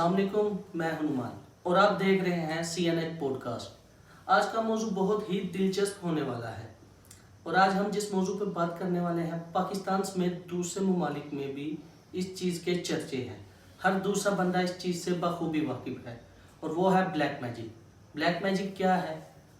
अस्सलामुअलैकुम, मैं हनुमान और आप देख रहे हैं CNN पॉडकास्ट। आज का मौजू बहुत ही दिलचस्प होने वाला है और आज हम जिस मौजू पर बात करने वाले हैं, पाकिस्तान समेत दूसरे ममालिक में भी इस चीज़ के चर्चे हैं। हर दूसरा बंदा इस चीज़ से बखूबी वाकिफ़ है और वो है ब्लैक मैजिक। ब्लैक मैजिक क्या है?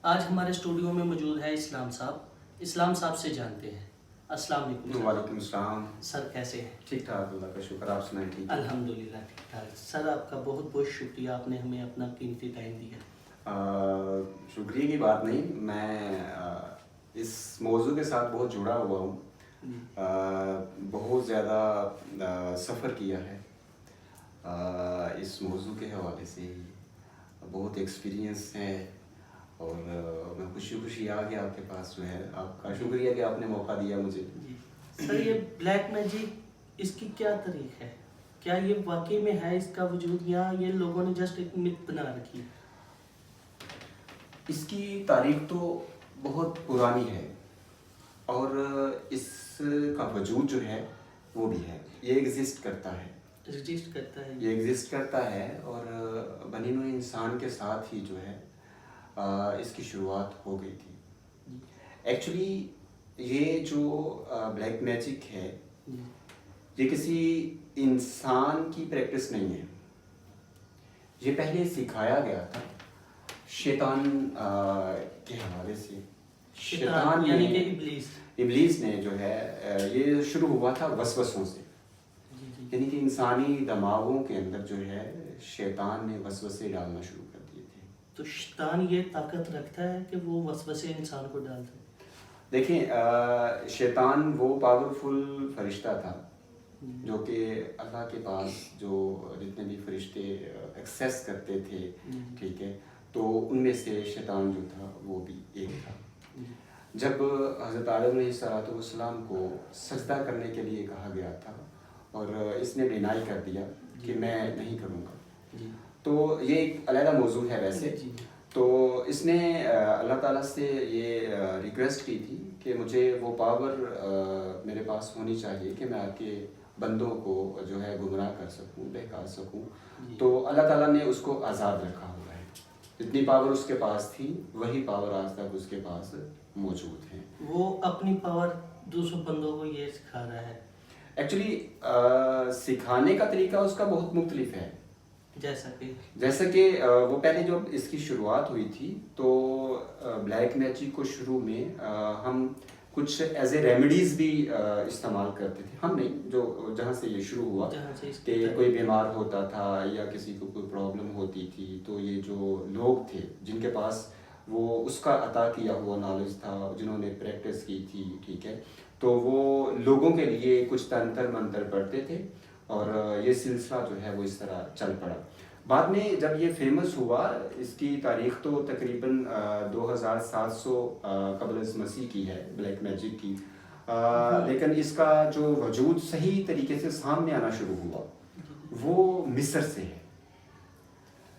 आज हमारे स्टूडियो में मौजूद है इस्लाम साहब। इस्लाम साहब से जानते हैं। अस्सलाम वालेकुम। वालेकुम सलाम। सर कैसे हैं? ठीक ठाक, अल्लाह का शुक्र। आप सुनाएं? ठीक। अल्हम्दुलिल्लाह ठीक ठाक। सर आपका बहुत बहुत शुक्रिया, आपने हमें अपना कीमती टाइम दिया। शुक्रिया की बात नहीं, मैं इस मौजू के साथ बहुत जुड़ा हुआ हूँ। बहुत ज़्यादा सफ़र किया है इस मौजू के हवाले से, बहुत एक्सपीरियंस है और मैं खुशी खुशी आ गया आपके पास। जो है आपका शुक्रिया कि आपने मौका दिया मुझे। जी सर, ये ब्लैक मैजिक इसकी क्या तारीख है? क्या ये वाकई में है इसका वजूद, या ये लोगों ने जस्ट एक मिथ बना रखी है? इसकी तारीख तो बहुत पुरानी है और इसका वजूद जो है वो भी है। ये एग्जिस्ट करता है, रजिस्ट करता है ये एग्जिस्ट करता है और बनी हुई इंसान के साथ ही जो है इसकी शुरुआत हो गई थी। एक्चुअली ये जो ब्लैक मैजिक है, ये किसी इंसान की प्रैक्टिस नहीं है। ये पहले सिखाया गया था शैतान के हवाले से। शैतान यानी कि इब्लीस ने जो है ये शुरू हुआ था वसवसों से। यानी कि इंसानी दिमागों के अंदर जो है शैतान ने वसवसे डालना शुरू कर दिए थे। तो शैतान ये ताकत रखता है कि वो वसवसे इंसान को डाल दे? देखें, शैतान वो पावरफुल फरिश्ता था जो कि अल्लाह के पास जो जितने भी फरिश्ते एक्सेस करते थे, ठीक है, तो उनमें से शैतान जो था वो भी एक था। जब हज़रत आदम अलैहिस्सलाम को सजदा करने के लिए कहा गया था और इसने डिनाई कर दिया कि मैं नहीं करूँगा, तो ये एक अलग मौजू है वैसे। तो इसने अल्लाह ताला से ये रिक्वेस्ट की थी कि मुझे वो पावर मेरे पास होनी चाहिए कि मैं आपके बंदों को जो है गुमराह कर सकूं, बहका सकूं। तो अल्लाह ताला ने उसको आज़ाद रखा हुआ है। जितनी पावर उसके पास थी वही पावर आज तक उसके पास मौजूद है। वो अपनी पावर दूसरों बंदों को ये सिखा रहा है। एक्चुअली सिखाने का तरीका उसका बहुत मुख्तलिफ है। जैसा कि वो पहले जब इसकी शुरुआत हुई थी तो ब्लैक मैजिक को शुरू में हम कुछ एज ए रेमेडीज़ भी इस्तेमाल करते थे। हम नहीं, जो जहाँ से ये शुरू हुआ कि कोई बीमार होता था या किसी को कोई प्रॉब्लम होती थी, तो ये जो लोग थे जिनके पास वो उसका अता किया हुआ नॉलेज था, जिन्होंने प्रैक्टिस की थी, ठीक है, तो वो लोगों के लिए कुछ तंत्र मंत्र पढ़ते थे और ये सिलसिला जो है वो इस तरह चल पड़ा। बाद में जब ये फेमस हुआ, इसकी तारीख तो तकरीबन 2700 कबल मसीह की है ब्लैक मैजिक की, लेकिन इसका जो वजूद सही तरीके से सामने आना शुरू हुआ वो मिस्र से है।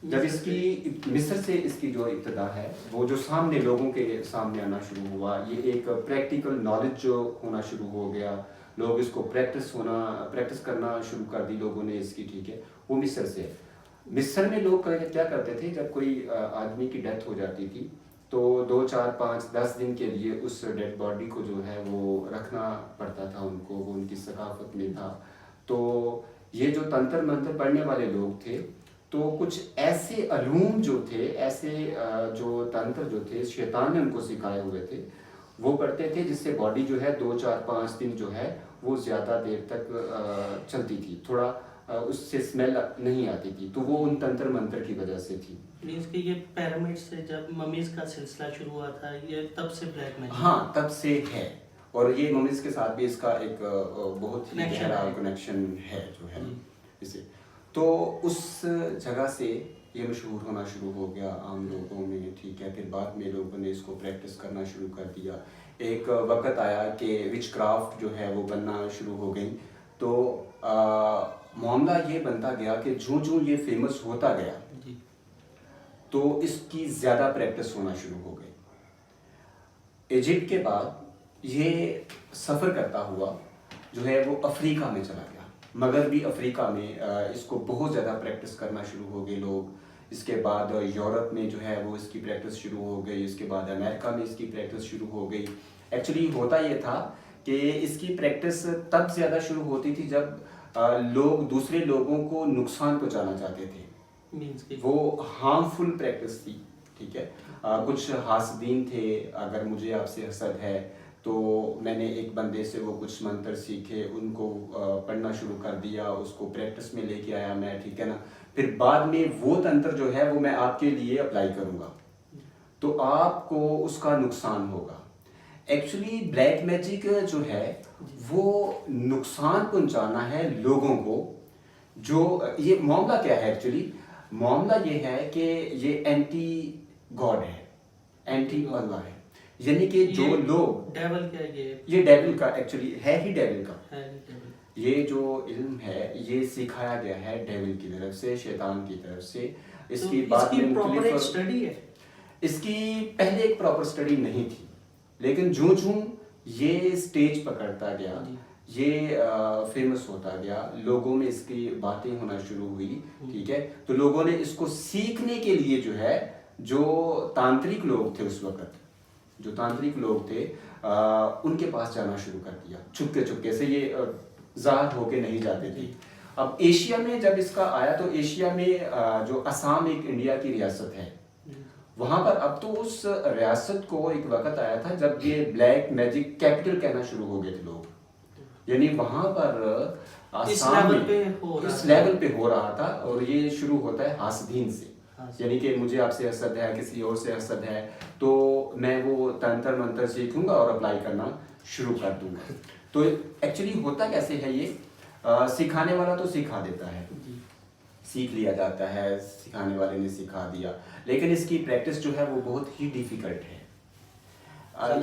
जब इसकी मिस्र से इसकी जो इब्तिदा है, वो जो सामने लोगों के सामने आना शुरू हुआ, ये एक प्रैक्टिकल नॉलेज जो होना शुरू हो गया, लोग इसको प्रैक्टिस करना शुरू कर दी लोगों ने इसकी, ठीक है, वो मिस्र से। मिस्र में लोग क्या करते थे, जब कोई आदमी की डेथ हो जाती थी तो 2, 4, 5, 10 दिन के लिए उस डेड बॉडी को जो है वो रखना पड़ता था उनको, वो उनकी सकाफत में था। तो ये जो तंत्र मंत्र पढ़ने वाले लोग थे, तो कुछ ऐसे अलूम जो थे, ऐसे जो तंत्र जो थे शैतान ने उनको सिखाए हुए थे, वो पढ़ते थे, जिससे बॉडी जो है 2, 4, 5 दिन जो है वो ज़्यादा देर तक चलती थी, थोड़ा उससे स्मेल नहीं आती थी। तो वो उन तंत्र मंत्र की वजह से थी। मींस कि ये पिरामिड से जब ममीज का सिलसिला शुरू हुआ था, ये तब से ब्लैक मैजिक? हाँ, तब से है। और ये ममीज के साथ भी इसका एक बहुत ही गहरा कनेक्शन है जो है इसे। तो उस जगह से ये मशहूर होना शुरू हो गया आम लोगों में, ठीक है। फिर बाद में लोगों ने इसको प्रैक्टिस करना शुरू कर दिया। एक वक्त आया कि विच क्राफ्ट जो है वो बनना शुरू हो गई। तो मामला ये बनता गया कि जो ये फेमस होता गया तो इसकी ज़्यादा प्रैक्टिस होना शुरू हो गई। इजिप्ट के बाद ये सफ़र करता हुआ जो है वो अफ्रीका में चला गया। मगरबी अफ्रीका में इसको बहुत ज़्यादा प्रैक्टिस करना शुरू हो गए लोग। इसके बाद यूरोप में जो है वो इसकी प्रैक्टिस शुरू हो गई। इसके बाद अमेरिका में इसकी प्रैक्टिस शुरू हो गई। एक्चुअली होता ये था कि इसकी प्रैक्टिस तब ज़्यादा शुरू होती थी जब लोग दूसरे लोगों को नुकसान पहुंचाना चाहते थे। वो हार्मफुल प्रैक्टिस थी, ठीक है। कुछ हासदीन थे, अगर मुझे आपसे हसद है तो मैंने एक बंदे से वो कुछ मंत्र सीखे, उनको पढ़ना शुरू कर दिया, उसको प्रैक्टिस में लेके आया मैं, ठीक है ना। फिर बाद में वो तंत्र जो है वो मैं आपके लिए अप्लाई करूँगा तो आपको उसका नुकसान होगा। एक्चुअली ब्लैक मैजिक जो है वो नुकसान पहुंचाना है लोगों को। जो ये मामला क्या है, एक्चुअली मामला ये है कि ये एंटी गॉड है, एंटी अल्लाह है। यानी कि जो लोग डेविल क्या ये डेविल का एक्चुअली है ही डेविल का है। ये जो इल्म है ये सिखाया गया है डेविल की तरफ से, शैतान की तरफ से। इसकी बात में प्रॉपर एक स्टडी है। इसकी पहले एक प्रॉपर स्टडी नहीं थी, लेकिन जो ये स्टेज पकड़ता गया, ये फेमस होता गया, लोगों में इसकी बातें होना शुरू हुई, ठीक है। तो लोगों ने इसको सीखने के लिए जो है, जो तांत्रिक लोग थे उस वक्त, जो तांत्रिक लोग थे उनके पास जाना शुरू कर दिया चुपके चुपके से। ये जाहिर होके नहीं जाते थे। अब एशिया में जब इसका आया तो एशिया में जो असम एक इंडिया की रियासत है, वहां पर अब तो उस रियासत को एक वक्त आया था जब ये ब्लैक मैजिक कैपिटल कहना शुरू हो गए थे लोग। यानी वहां पर इस लेवल पे हो रहा था। और ये शुरू होता है हासदीन से, यानी कि मुझे आपसे हसद है, किसी और से हसद है, तो मैं वो तंत्र मंत्र सीखूंगा और अप्लाई करना शुरू कर दूंगा। तो एक्चुअली होता कैसे है ये, सिखाने वाला तो सिखा देता है, सीख लिया जाता है, सिखाने वाले ने सिखा दिया, लेकिन इसकी प्रैक्टिस जो है वो बहुत ही डिफिकल्ट है।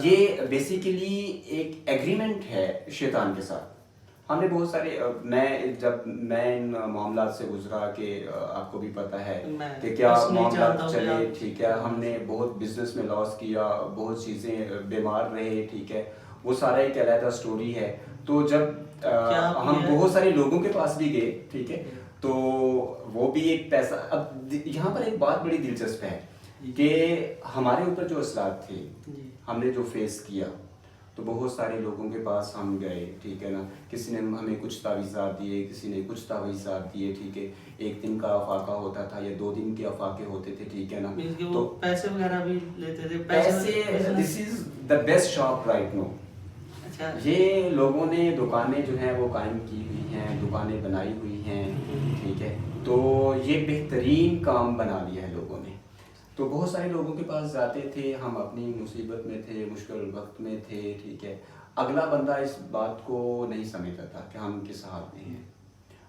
ये बेसिकली एक एग्रीमेंट है शैतान के साथ। हमने बहुत सारे जब मैं इन मामला से गुजरा कि आपको भी पता है कि क्या मामला चले, ठीक है। हमने बहुत बिजनेस में लॉस किया, बहुत चीज़ें बीमार रहे, ठीक है। वो सारा एक अलग स्टोरी है। तो जब हम बहुत सारे लोगों के पास भी गए, ठीक है, तो वो भी एक पैसा। अब यहाँ पर एक बात बड़ी दिलचस्प है कि हमारे ऊपर जो असरात थे, हमने जो फेस किया, तो बहुत सारे लोगों के पास हम गए, ठीक है ना। किसी ने हमें कुछ तावीज़ात दिए, किसी ने कुछ तावीज़ात दिए, ठीक है। एक दिन का अफाका होता था या 2 दिन के अफाके होते थे, ठीक है ना। तो पैसे वगैरह भी लेते थे। पैसे this is the best shop right no. अच्छा, ये लोगों ने दुकानें जो हैं वो कायम की हुई हैं, दुकानें बनाई हुई हैं, ठीक है। तो ये बेहतरीन काम बना लिया है लोगों ने। तो बहुत सारे लोगों के पास जाते थे, हम अपनी मुसीबत में थे, मुश्किल वक्त में थे, ठीक है। अगला बंदा इस बात को नहीं समझता था कि हम किस हाल में हैं,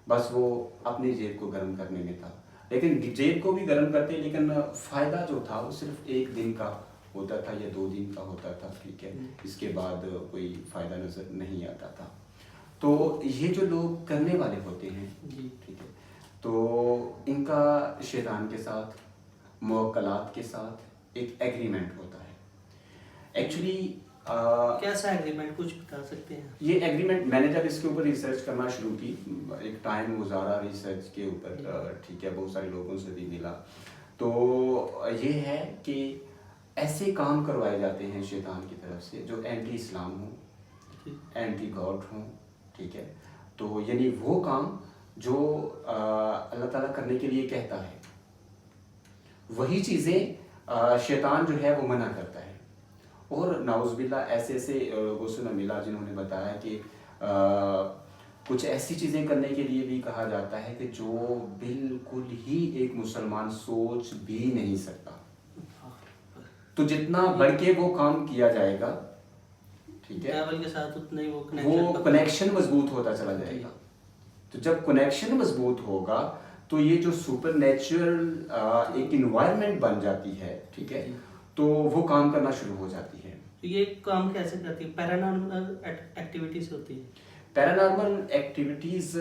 बस वो अपनी जेब को गर्म करने में था। लेकिन जेब को भी गर्म करते, लेकिन फ़ायदा जो था वो सिर्फ 1 दिन का होता था या 2 दिन का होता था, ठीक है। इसके बाद कोई फ़ायदा नज़र नहीं आता था। तो ये जो लोग करने वाले होते हैं, ठीक है, तो इनका शैतान के साथ, मुवक्कलात के साथ एक एग्रीमेंट होता है। एक्चुअली कैसा एग्रीमेंट, कुछ बता सकते हैं? ये एग्रीमेंट मैंने जब इसके ऊपर रिसर्च करना शुरू की, एक टाइम गुजारा रिसर्च के ऊपर, ठीक है, बहुत सारे लोगों से भी मिला, तो ये है कि ऐसे काम करवाए जाते हैं शैतान की तरफ से जो एंटी इस्लाम हो, एंटी गॉड हो, ठीक है। तो यानी वो काम जो अल्लाह ताला करने के लिए कहता है, वही चीज़ें शैतान जो है वो मना करता है। और नाउज़ुबिल्लाह ऐसे ऐसे लोगों से मैं मिला जिन्होंने बताया कि कुछ ऐसी चीज़ें करने के लिए भी कहा जाता है कि जो बिल्कुल ही एक मुसलमान सोच भी नहीं सकता। तो जितना बढ़ के वो काम किया जाएगा, ठीक है, लेवल के साथ उतना ही वो कनेक्शन मजबूत होता चला जाएगा। तो जब कनेक्शन मजबूत होगा तो ये जो सुपर नेचुरल एक इन्वायरमेंट बन जाती है, ठीक है, तो वो काम करना शुरू हो जाती है। तो ये काम कैसे करती है? पैरानॉर्मल एक्टिविटीज होती है? पैरानॉर्मल एक्टिविटीज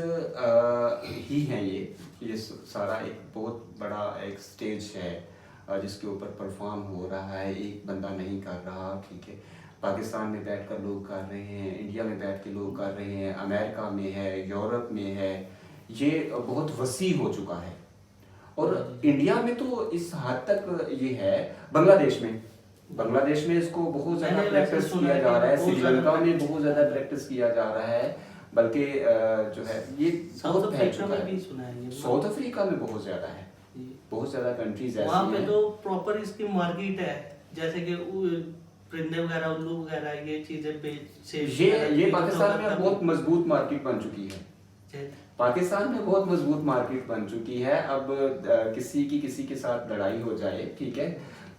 ही हैं ये सारा एक बहुत बड़ा एक स्टेज है जिसके ऊपर परफॉर्म हो रहा है, एक बंदा नहीं कर रहा, ठीक है। पाकिस्तान में बैठकर लोग कर रहे हैं, इंडिया में बैठ के लोग कर रहे हैं, अमेरिका में है, यूरोप में है, ये बहुत वसी हो चुका है। और इंडिया में तो इस हद तक ये है, बांग्लादेश में इसको बहुत ज़्यादा प्रैक्टिस किया जा रहा है, श्रीलंका में बहुत ज़्यादा प्रैक्टिस किया जा रहा है, बल्कि जो है ये बहुत फैल चुका है। साउथ अफ्रीका में बहुत ज़्यादा है, बहुत ज़्यादा कंट्रीज ऐसी हैं वहाँ पे तो प्रॉपर इसकी मार्केट है, जैसे कि परिंदे वगैरह, उल्लू वगैरह, ये चीजें ये पाकिस्तान में बहुत मजबूत मार्केट बन चुकी है। पाकिस्तान में बहुत मजबूत मार्केट बन चुकी है। अब किसी के साथ लड़ाई हो जाए, ठीक है,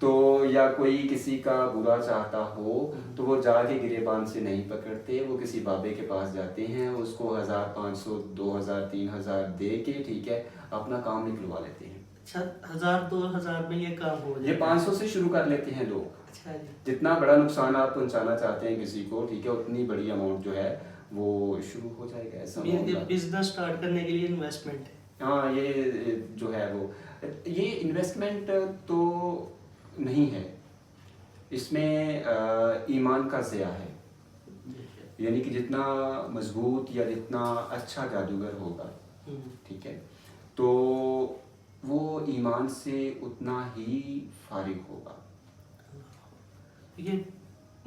तो या कोई किसी का बुरा चाहता हो तो वो जाके गिरेबान से नहीं पकड़ते, वो किसी बाबे के पास जाते हैं, उसको 1500, 2000, 3000 दे के, ठीक है, अपना काम निकलवा लेते हैं। अच्छा, 1000-2000 में ये काम हो जाए? ये 500 से शुरू कर लेते हैं लोग। अच्छा जी। जितना बड़ा नुकसान आप पहुंचाना चाहते हैं किसी को, ठीक है, उतनी बड़ी अमाउंट जो है वो शुरू हो जाएगा। ऐसा बिजनेस स्टार्ट करने के लिए इन्वेस्टमेंट है। हाँ, ये जो है वो, ये इन्वेस्टमेंट तो नहीं है, इसमें ईमान का ज़िया है। यानी कि जितना मजबूत या जितना अच्छा जादूगर होगा, ठीक है, तो वो ईमान से उतना ही फारिग होगा। ये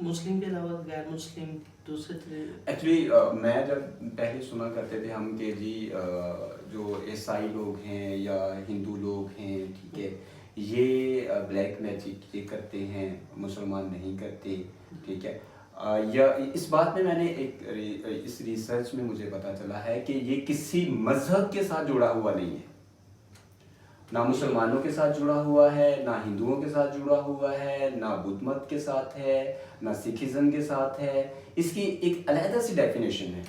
मुस्लिम के अलावा गैर मुस्लिम दूसरे एक्चुअली मैं जब पहले सुना करते थे हम कि जी जो ईसाई लोग हैं या हिंदू लोग हैं, ठीक है, ये ब्लैक मैजिक ये करते हैं, मुसलमान नहीं करते, ठीक है, या इस बात में मैंने इस रिसर्च में मुझे पता चला है कि ये किसी मजहब के साथ जुड़ा हुआ नहीं है, ना मुसलमानों के साथ जुड़ा हुआ है, ना हिंदुओं के साथ जुड़ा हुआ है, ना बुद्ध मत के साथ है, ना सिखिज्म के साथ है। इसकी एक अलग सी डेफिनेशन है,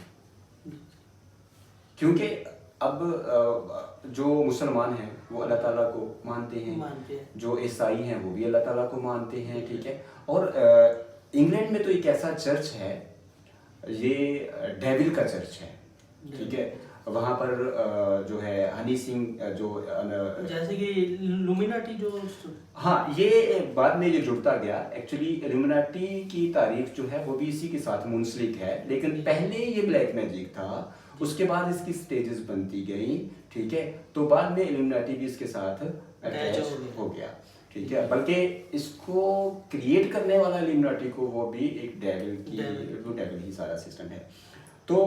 क्योंकि अब जो मुसलमान हैं वो अल्लाह ताला को मानते हैं, जो ईसाई हैं वो भी अल्लाह ताला को मानते हैं, ठीक है। और इंग्लैंड में तो एक ऐसा चर्च है, ये डेविल का चर्च है, ठीक है, वहाँ पर जो है हनी सिंह जो जैसे कि इल्यूमिनाटी जो, हाँ, ये बाद में ये जुड़ता गया। एक्चुअली इल्यूमिनाटी की तारीफ जो है वो भी इसी के साथ मुंसलिक है, लेकिन पहले ये ब्लैक मैजिक था, उसके बाद इसकी स्टेजेस बनती गई, ठीक है, तो बाद में इल्यूमिनाटी भी इसके साथ अटैच हो गया, ठीक है। बल्कि इसको क्रिएट करने वाला इल्यूमिनाटी को वो भी एक डेविल ही सारा सिस्टम है। तो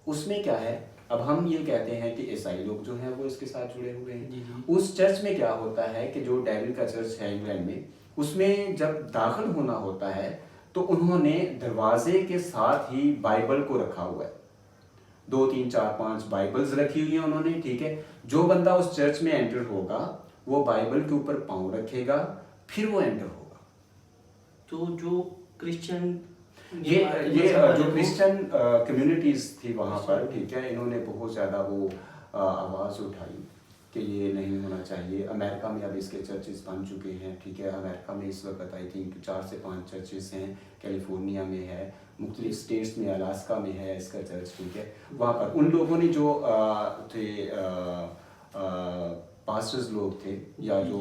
उसमें क्या है, अब हम ये कहते हैं कि ईसाई लोग जो हैं वो इसके साथ जुड़े हुए हैं। उस चर्च में क्या होता है कि जो डेविल का चर्च है इंग्लैंड में, उसमें जब दाखिल होना होता है तो उन्होंने दरवाजे के साथ ही बाइबल को रखा हुआ है, 2, 3, 4, 5 बाइबल्स रखी हुई है उन्होंने, ठीक है। जो बंदा उस चर्च में एंटर होगा वो बाइबल के ऊपर पाँव रखेगा, फिर वो एंटर होगा। तो जो क्रिश्चियन ये जो क्रिश्चियन कम्युनिटीज थी वहाँ पर, ठीक है, इन्होंने बहुत ज़्यादा वो आवाज़ उठाई कि ये नहीं होना चाहिए। अमेरिका में अब इसके चर्चेस बन चुके हैं, ठीक है, अमेरिका में इस वक्त आई थिंक 4 से 5 चर्चेस हैं, कैलिफोर्निया में है, मुख्तलिफ स्टेट्स में, अलास्का में है इसका चर्च, ठीक है। वहाँ पर उन लोगों ने जो थे पास्टर्स लोग थे या जो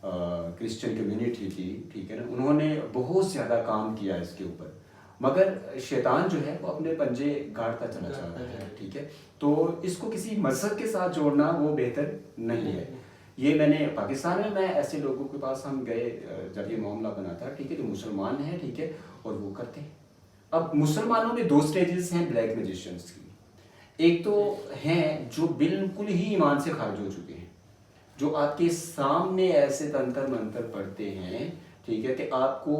क्रिश्चियन कम्युनिटी थी, ठीक है ना, उन्होंने बहुत ज़्यादा काम किया इसके ऊपर, मगर शैतान जो है वो अपने पंजे गाड़ता चला जाता है, ठीक है। तो इसको किसी मजहब के साथ जोड़ना वो बेहतर नहीं है। ये मैंने पाकिस्तान में, मैं ऐसे लोगों के पास हम गए जब ये मामला बना था, ठीक है, जो मुसलमान हैं, ठीक है, और वो करते हैं। अब मुसलमानों में 2 स्टेजेस हैं ब्लैक मैजिशियंस की। एक तो हैं जो बिल्कुल ही ईमान से खारिज हो चुके हैं, जो आपके सामने ऐसे तंत्र मंत्र पढ़ते हैं, ठीक है, कि आपको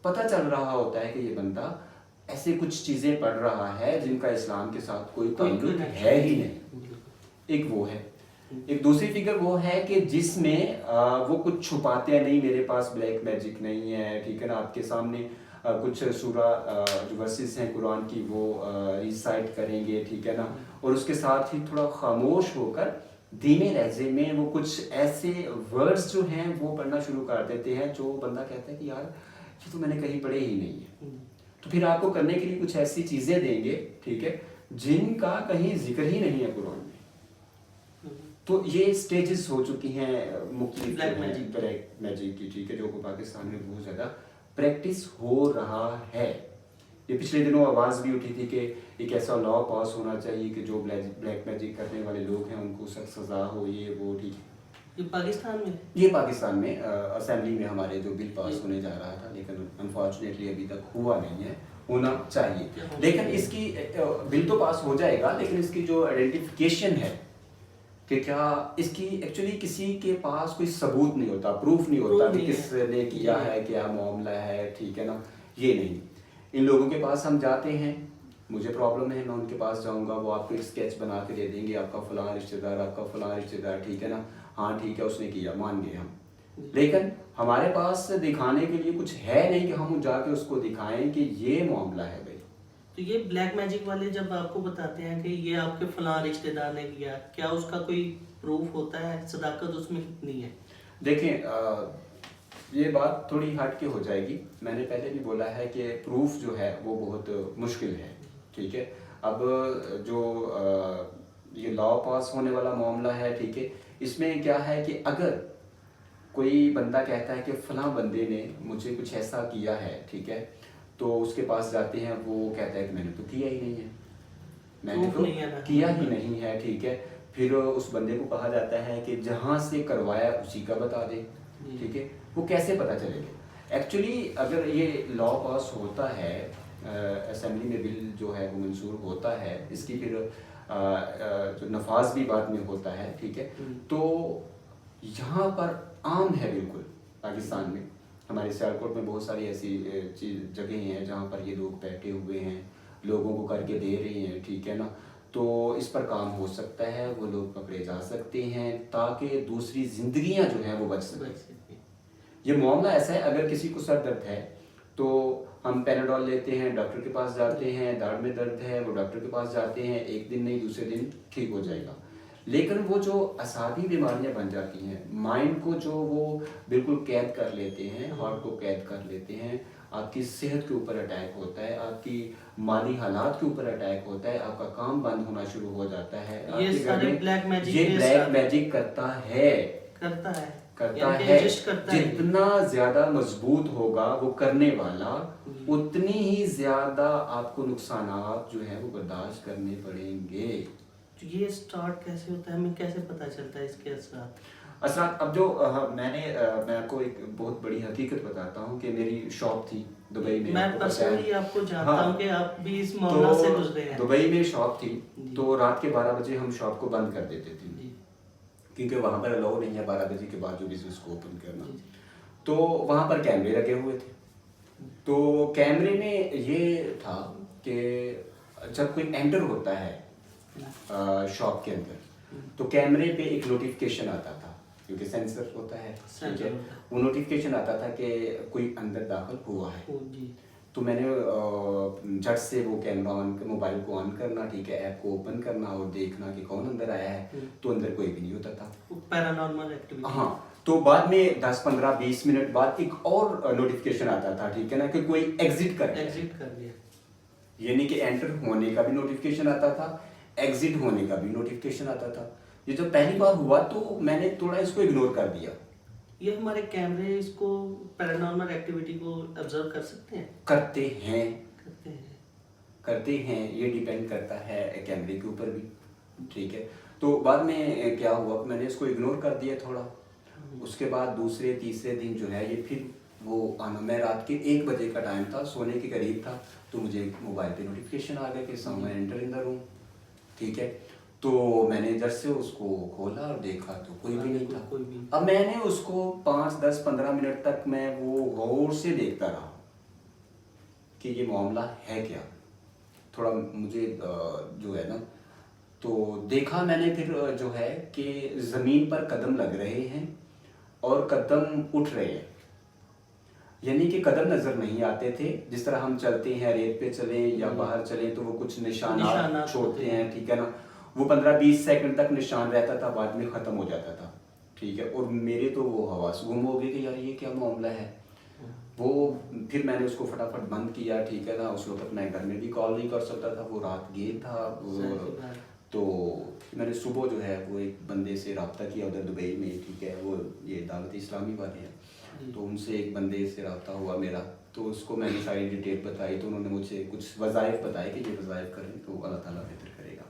पता चल रहा होता है कि ये बंदा ऐसे कुछ चीज़ें पढ़ रहा है जिनका इस्लाम के साथ कोई ताल्लुक है ही नहीं। एक वो है। एक दूसरी फिगर वो है कि जिसमें वो कुछ छुपाते हैं, नहीं मेरे पास ब्लैक मैजिक नहीं है, ठीक है ना, आपके सामने कुछ सूरा जो वर्सेस हैं कुरान की वो रिसाइट करेंगे, ठीक है ना, और उसके साथ ही थोड़ा खामोश होकर धीमे लहजे में वो कुछ ऐसे वर्ड्स जो हैं वो पढ़ना शुरू कर देते हैं जो बंदा कहता है कि यार ये तो मैंने कहीं पढ़े ही नहीं है। तो फिर आपको करने के लिए कुछ ऐसी चीज़ें देंगे, ठीक है, जिनका कहीं जिक्र ही नहीं है कुरान में। तो ये स्टेजेस हो चुकी हैं मुख्तलिफ ब्लैक मैजिक की, ठीक है, जो पाकिस्तान में बहुत ज़्यादा प्रैक्टिस हो रहा है। ये पिछले दिनों आवाज़ भी उठी थी कि एक ऐसा लॉ पास होना चाहिए कि जो ब्लैक मैजिक करने वाले लोग हैं उनको सख्त सज़ा हो, ये वो, ठीक है। ये पाकिस्तान में? ये पाकिस्तान में असेंबली में हमारे जो बिल पास होने जा रहा था, लेकिन अनफॉर्चुनेटली अभी तक हुआ नहीं है, होना चाहिए। लेकिन इसकी बिल तो पास हो जाएगा, लेकिन इसकी जो आइडेंटिफिकेशन है कि क्या इसकी एक्चुअली किसी के पास कोई सबूत नहीं होता, प्रूफ नहीं होता कि किसने किया है, क्या मामला है, ठीक है ना। ये नहीं, इन लोगों के पास हम जाते हैं, मुझे प्रॉब्लम है, मैं उनके पास जाऊंगा, वो आपको एक स्केच बना के दे देंगे, आपका फलां रिश्तेदार, आपका फलां रिश्तेदार, ठीक है ना, हाँ ठीक है उसने किया, मान गए हम। लेकिन हमारे पास दिखाने के लिए कुछ है नहीं कि हम जाके उसको दिखाएं कि ये मामला है भाई। तो ये ब्लैक मैजिक वाले जब आपको बताते हैं कि ये आपके फलां रिश्तेदार ने किया, क्या उसका कोई प्रूफ होता है? सदाकत उसमें कितनी है? देखें, ये बात थोड़ी हट के हो जाएगी। मैंने पहले भी बोला है कि प्रूफ जो है वो बहुत मुश्किल है, ठीक है। अब जो ये लॉ पास होने वाला मामला है, ठीक है, इसमें क्या है कि अगर कोई बंदा कहता है कि फलां बंदे ने मुझे कुछ ऐसा किया है, ठीक है, तो उसके पास जाते हैं, वो कहता है कि मैंने तो किया ही नहीं है, मैंने तो किया ही नहीं है, ठीक है। फिर उस बंदे को कहा जाता है कि जहाँ से करवाया उसी का बता दे, ठीक है। वो कैसे पता चलेगा? एक्चुअली अगर ये लॉ पास होता है, असेंबली में बिल जो है वो मंजूर होता है, इसकी फिर जो नफाज भी बाद में होता है, ठीक है। तो यहाँ पर आम है बिल्कुल पाकिस्तान में, हमारे सियालकोट में बहुत सारी ऐसी चीज जगह हैं जहाँ पर ये लोग बैठे हुए हैं, लोगों को करके दे रहे हैं, ठीक है ना। तो इस पर काम हो सकता है, वो लोग पकड़े जा सकते हैं ताकि दूसरी जिंदगियां जो हैं वो बच सकें। ये मामला ऐसा है, अगर किसी को सर दर्द है तो हम पैराडॉल लेते हैं, डॉक्टर के पास जाते हैं, दाढ़ में दर्द है, वो डॉक्टर के पास जाते हैं, एक दिन नहीं दूसरे दिन ठीक हो जाएगा। लेकिन वो जो असाबी बीमारियां बन जाती हैं, माइंड को जो वो बिल्कुल कैद कर लेते हैं, हार्ट को कैद कर लेते हैं, आपकी सेहत के ऊपर अटैक होता है, आपकी माली हालात के ऊपर अटैक होता है, आपका काम बंद होना शुरू हो जाता है। ये सारे ब्लैक मैजिक, ये ब्लैक मैजिक करता है। जितना ज्यादा मजबूत होगा वो करने वाला, उतनी ही ज्यादा आपको नुकसानात जो है वो बर्दाश्त करने पड़ेंगे। तो ये स्टार्ट कैसे होता है, हमें कैसे पता चलता है इसके असरात? अब जो मैं आपको एक बहुत बड़ी हकीकत बताता हूँ कि मेरी शॉप थी दुबई में। मैं पर्सनली आपको जानता हूँ कि आप भी इस मामला से गुजरे हैं। दुबई में शॉप थी, तो रात के 12 बजे हम शॉप को बंद कर देते थे, क्योंकि वहाँ पर अलाउ नहीं है 12 बजे के बाद जो बिजनेस को ओपन करना। तो वहाँ पर कैमरे लगे हुए थे, तो कैमरे में ये था कि जब कोई एंटर होता है शॉप के अंदर, तो कैमरे पे एक नोटिफिकेशन आता था, क्योंकि सेंसर होता है, ठीक है। वो नोटिफिकेशन आता था कि कोई अंदर दाखिल हुआ है। तो मैंने झट से वो कैमरा ऑन, मोबाइल को ऑन करना, ठीक है, ऐप को ओपन करना और देखना कि कौन अंदर आया है। तो अंदर कोई भी नहीं होता था, पैरानॉर्मल एक्टिविटी। हाँ। तो बाद में 10, 15, 20 मिनट बाद एक और नोटिफिकेशन आता था, ठीक है ना, कि कोई एग्जिट कर दिया। यानी कि एंटर होने का भी नोटिफिकेशन आता था, एग्जिट होने का भी नोटिफिकेशन आता था। ये जब पहली बार हुआ तो मैंने थोड़ा इसको इग्नोर कर दिया। ये हमारे कैमरे इसको पैरानॉर्मल एक्टिविटी को ऑब्जर्व कर सकते हैं? करते हैं। ये डिपेंड करता है कैमरे के ऊपर भी, ठीक है। तो बाद में क्या हुआ, मैंने इसको इग्नोर कर दिया थोड़ा। उसके बाद दूसरे तीसरे दिन जो है ये फिर वो आना, मैं रात के 1 बजे का टाइम था, सोने के करीब था, तो मुझे मोबाइल पे नोटिफिकेशन आ गया कि someone enter in the room, ठीक है। तो मैंने इधर से उसको खोला और देखा तो कोई भी नहीं था। अब मैंने उसको 5, 10, 15 मिनट तक मैं वो गौर से देखता रहा कि ये मामला है क्या। थोड़ा मुझे जो है ना, तो देखा मैंने फिर जो है कि ज़मीन पर कदम लग रहे हैं और कदम उठ रहे हैं, यानी कि कदम नज़र नहीं आते थे। जिस तरह हम चलते हैं, रेत पे चले या बाहर चले तो वो कुछ निशान छोड़ते हैं, ठीक है ना। वो 15-20 सेकंड तक निशान रहता था, बाद में ख़त्म हो जाता था, ठीक है। और मेरे तो वो हवास गुम हो गई कि यार ये क्या मामला है। वो फिर मैंने उसको फटाफट बंद किया, ठीक है ना। उस वक्त मैं घर में भी कॉल नहीं कर सकता था, वो रात गेम था। तो मैंने सुबह जो है वो एक बंदे से रब्ता किया उधर दुबई में, ठीक है, वो ये दावत इस्लामी वाले हैं, तो उनसे एक बंदे से रब्ता हुआ मेरा, तो उसको मैंने सारी डिटेल बताई, तो उन्होंने मुझे कुछ वज़ाइफ बताए कि ये वज़ाइफ करें तो अल्लाह ताला बेहतर करेगा।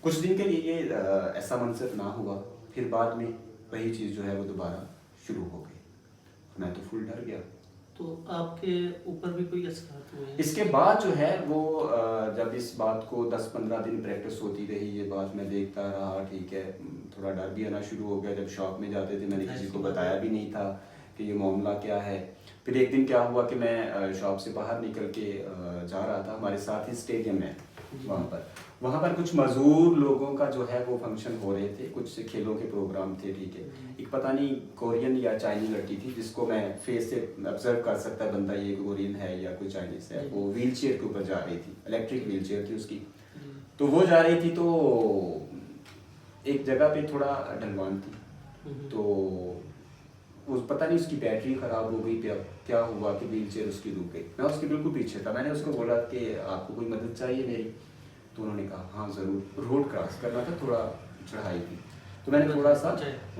कुछ दिन के लिए ये ऐसा मंजर ना हुआ, फिर बाद में वही चीज़ जो है वो दोबारा शुरू हो गई। मैं तो फुल डर गया। तो आपके ऊपर भी कोई असर हुए? इसके बाद जो है वो जब इस बात को 10-15 दिन प्रैक्टिस होती रही, ये बात मैं देखता रहा, ठीक है, थोड़ा डर भी आना शुरू हो गया। जब शॉप में जाते थे मैंने किसी को बताया भी नहीं था कि ये मामला क्या है। फिर एक दिन क्या हुआ कि मैं शॉप से बाहर निकल के जा रहा था, हमारे साथ ही स्टेडियम है वहाँ पर कुछ मजदूर लोगों का जो है वो फंक्शन हो रहे थे, कुछ खेलों के प्रोग्राम थे, ठीक है। एक पता नहीं कोरियन या चाइनीज लड़की थी जिसको मैं फेस से ऑब्जर्व कर सकता बंदा ये कोरियन है या कोई चाइनीज है, वो व्हील चेयर के ऊपर जा रही थी, इलेक्ट्रिक व्हील चेयर थी उसकी। तो वो जा रही थी तो एक जगह पे थोड़ा ढलवान थी, तो उस पता नहीं उसकी बैटरी खराब हो गई, क्या हुआ कि व्हील चेयर उसकी रुक गई। मैं उसके बिल्कुल पीछे था, मैंने उसको बोला कि आपको कोई मदद चाहिए मेरी? तो उन्होंने कहा हाँ ज़रूर। रोड क्रॉस करना था, थोड़ा चढ़ाई थी, तो मैंने थोड़ा सा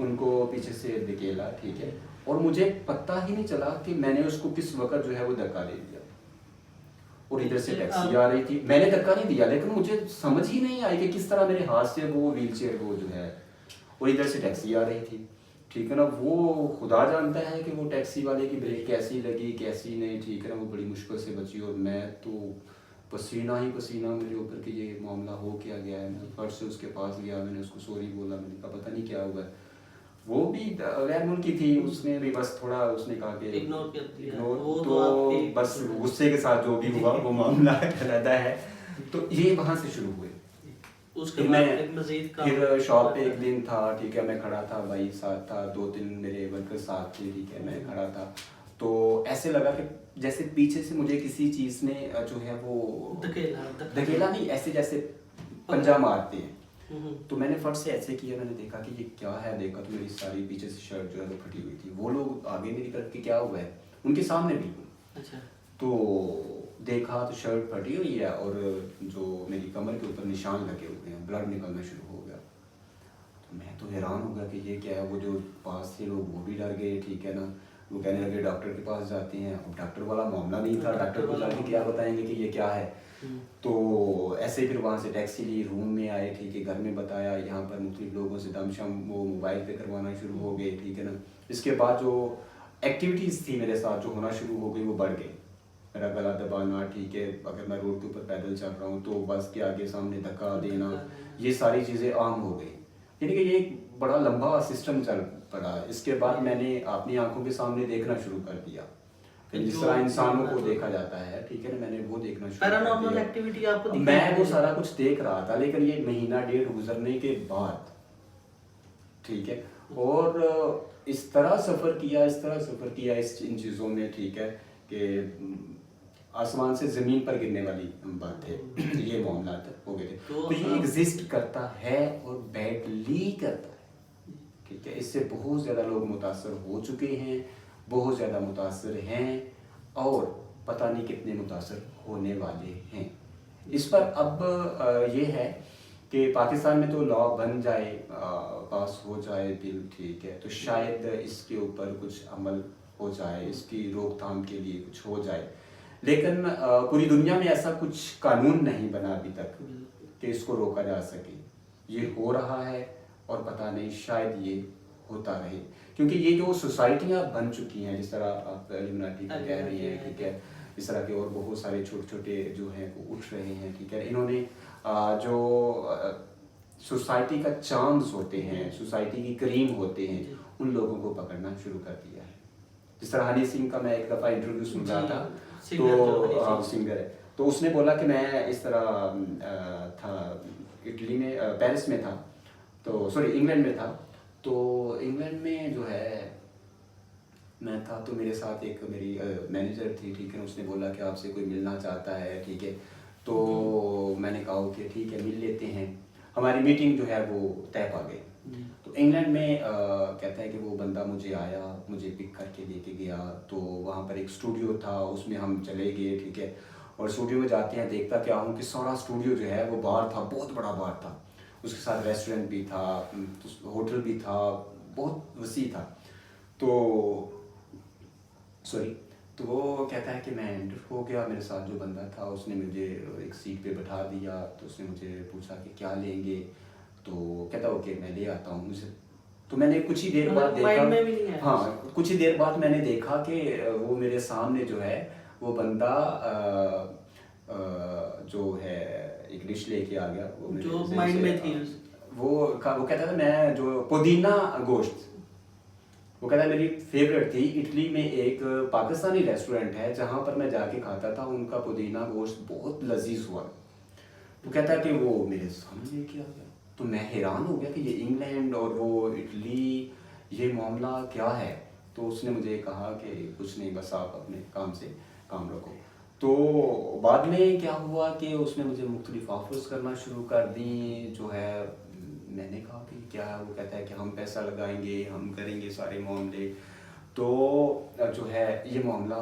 उनको पीछे से धकेला, ठीक है। और मुझे पता ही नहीं चला कि मैंने उसको किस वक्त जो है वो धक्का दे दिया, और इधर से टैक्सी आ रही थी। मैंने धक्का नहीं दिया, लेकिन मुझे समझ ही नहीं आई कि किस तरह मेरे हाथ से वो व्हील चेयर वो जो है, और इधर से टैक्सी आ रही थी, ठीक है ना। वो खुदा जानता है कि वो टैक्सी वाले की ब्रेक कैसी लगी कैसी नहीं, ठीक है ना। वो बड़ी मुश्किल से बची, और मैं तो पसीना ही पसीना मेरे ऊपर कि ये मामला हो क्या गया है। मैं फर्स्ट से उसके पास गया, मैंने उसको सॉरी बोला, मैंने कहा पता नहीं क्या हुआ है। वो भी गैर मुल्की थी, उसने भी बस थोड़ा उसने कहा कि इग्नोर कर दिया, तो बस गुस्से के साथ जो भी हुआ वो मामला अलग है। तो ये वहाँ से शुरू हुए। उसके बाद फिर शॉप पे एक दिन था, ठीक है, मैं खड़ा था, भाई साथ था, 2-3 मेरे वर्कर साथ थे, ठीक है, मैं खड़ा था। तो ऐसे लगा कि जैसे पीछे से मुझे किसी चीज ने जो है वो धकेला नहीं, ऐसे जैसे पंजा मारते हैं। तो मैंने फट से ऐसे किया, मैंने देखा कि ये क्या है, देखा तो मेरी सारी पीछे से शर्ट जो है वो फटी हुई थी। वो लोग आगे मेरी तरफ कि क्या हुआ है, उनके सामने बिल्कुल। अच्छा। तो देखा तो शर्ट फटी हुई है, और जो मेरी कमर के ऊपर निशान लगे हुए हैं, ब्लड निकलना शुरू हो गया। तो मैं तो हैरान हो गया कि ये क्या है। वो जो पास थे लोग वो भी डर गए, ठीक है ना। वो कहने लगे डॉक्टर के पास जाते हैं। अब डॉक्टर वाला मामला नहीं था, डॉक्टर को जाके क्या बताएंगे कि ये क्या है। तो ऐसे फिर वहाँ से टैक्सी ली, रूम में आए, ठीक है, घर में बताया, यहाँ पर मुख्तलिफ लोगों से दमशम वो मोबाइल पे करवाना शुरू हो गए, ठीक है ना। इसके बाद जो एक्टिविटीज़ थी मेरे साथ जो होना शुरू हो गई वो बढ़ गई। मेरा गला दबाना, ठीक है, अगर मैं रोड के ऊपर पैदल चल रहा हूँ तो बस के आगे सामने धक्का देना, ये सारी चीज़ें आम हो गई। यानी कि ये एक बड़ा लंबा सिस्टम चल पड़ा। इसके बाद मैंने अपनी आंखों के सामने देखना शुरू कर दिया, जिस तरह इंसानों को देखा जाता है, ठीक है ना। मैंने वो देखना शुरू पैरानॉर्मल एक्टिविटी आपको दिखाई? मैं वो सारा कुछ देख रहा था, लेकिन ये महीना डेढ़ गुजरने के बाद, ठीक है, और इस तरह सफ़र किया इन चीज़ों में, ठीक है, कि आसमान से ज़मीन पर गिरने वाली बात है। ये मामला हो गए थे। तो ये एग्जिस्ट करता है और बैडली करता है, ठीक है। इससे बहुत ज़्यादा लोग मुतासर हो चुके हैं, बहुत ज़्यादा मुतासर हैं, और पता नहीं कितने मुतासर होने वाले हैं। इस पर अब ये है कि पाकिस्तान में तो लॉ बन जाए, पास हो जाए बिल, ठीक है, तो शायद इसके ऊपर कुछ अमल हो जाए, इसकी रोकथाम के लिए कुछ हो जाए। लेकिन पूरी दुनिया में ऐसा कुछ कानून नहीं बना अभी तक कि इसको रोका जा सके। ये हो रहा है और पता नहीं शायद ये होता रहे, क्योंकि ये जो सोसाइटियाँ बन चुकी हैं, जिस तरह आप इल्यूमिनाटी का कह रही हैं, ठीक है, इस तरह के और बहुत सारे छोटे छोटे जो हैं वो उठ रहे हैं, ठीक है। इन्होंने जो सोसाइटी का चार्म्स होते हैं, सोसाइटी की क्रीम होते हैं, उन लोगों को पकड़ना शुरू कर दिया है। जिस तरह हनी सिंह का मैं एक दफ़ा इंटरव्यू सुन रहा था, तो सिंगर है, तो उसने बोला कि मैं इस तरह था इटली में, पेरिस में था, तो सॉरी इंग्लैंड में था। तो इंग्लैंड में जो है मैं था, तो मेरे साथ एक मेरी मैनेजर थी, ठीक है, उसने बोला कि आपसे कोई मिलना चाहता है, ठीक है। तो मैंने कहा कि ठीक है मिल लेते हैं। हमारी मीटिंग जो है वो तय पा गई। तो इंग्लैंड में कहता है कि वो बंदा मुझे आया, मुझे पिक करके लेके गया। तो वहाँ पर एक स्टूडियो था, उसमें हम चले गए, ठीक है। और स्टूडियो में जाते हैं, देखता क्या हूँ कि सारा स्टूडियो जो है वो बार था, बहुत बड़ा बार था, उसके साथ रेस्टोरेंट भी था, होटल भी था, बहुत वसी था। तो तो वो कहता है कि मैं एंटर हो गया, मेरे साथ जो बंदा था उसने मुझे एक सीट पे बैठा दिया। तो उसने मुझे पूछा कि क्या लेंगे, तो कहता ओके मैं ले आता हूँ मुझे। तो मैंने कुछ ही देर बाद देखा, माइंड में भी नहीं आया? हाँ कुछ ही देर बाद मैंने देखा कि वो मेरे सामने जो है वो बंदा जो है एक डिश लेके आ गया। वो मेरे जो ज़हन माइंड से, में थी वो कहता था मैं जो पुदीना गोश्त, वो कहता है मेरी फेवरेट थी। इटली में एक पाकिस्तानी रेस्टोरेंट है जहाँ पर मैं जाके खाता था, उनका पुदीना गोश्त बहुत लजीज हुआ। वो कहता है कि वो मेरे सामने लेके आ गया। तो मैं हैरान हो गया कि ये इंग्लैंड और वो इटली, ये मामला क्या है। तो उसने मुझे कहा कि कुछ नहीं, बस आप अपने काम से काम रखो। तो बाद में क्या हुआ कि उसने मुझे मुख्तलिफ ऑफर्स करना शुरू कर दी जो है। मैंने कहा कि क्या है, वो कहता है कि हम पैसा लगाएंगे, हम करेंगे सारे मामले। तो जो है ये मामला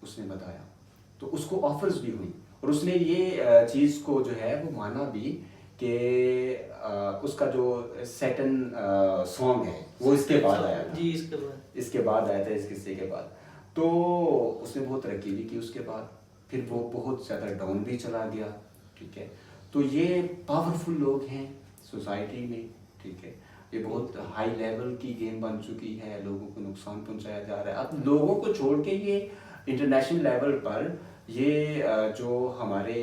उसने बताया, तो उसको ऑफर्स भी हुई और उसने ये चीज़ को जो है वो माना भी कि उसका जो सेकंड सॉन्ग है वो इसके बाद आया था। जी, इसके बाद आया था, इस किस्से के बाद। तो उसने बहुत तरक्की भी की उसके बाद, फिर वो बहुत ज़्यादा डाउन भी चला गया। ठीक है, तो ये पावरफुल लोग हैं सोसाइटी में। ठीक है, ये बहुत हाई लेवल की गेम बन चुकी है, लोगों को नुकसान पहुंचाया जा रहा है। अब लोगों को छोड़ के ये इंटरनेशनल लेवल पर ये जो हमारे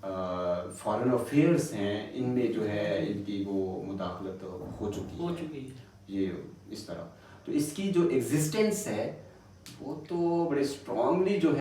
फॉरेन अफेयर्स हैं, इनमें जो है इनकी वो मुदाखलत हो चुकी है ये इस तरह। तो इसकी जो एग्जिस्टेंस है वो तो बड़े स्ट्रांगली जो है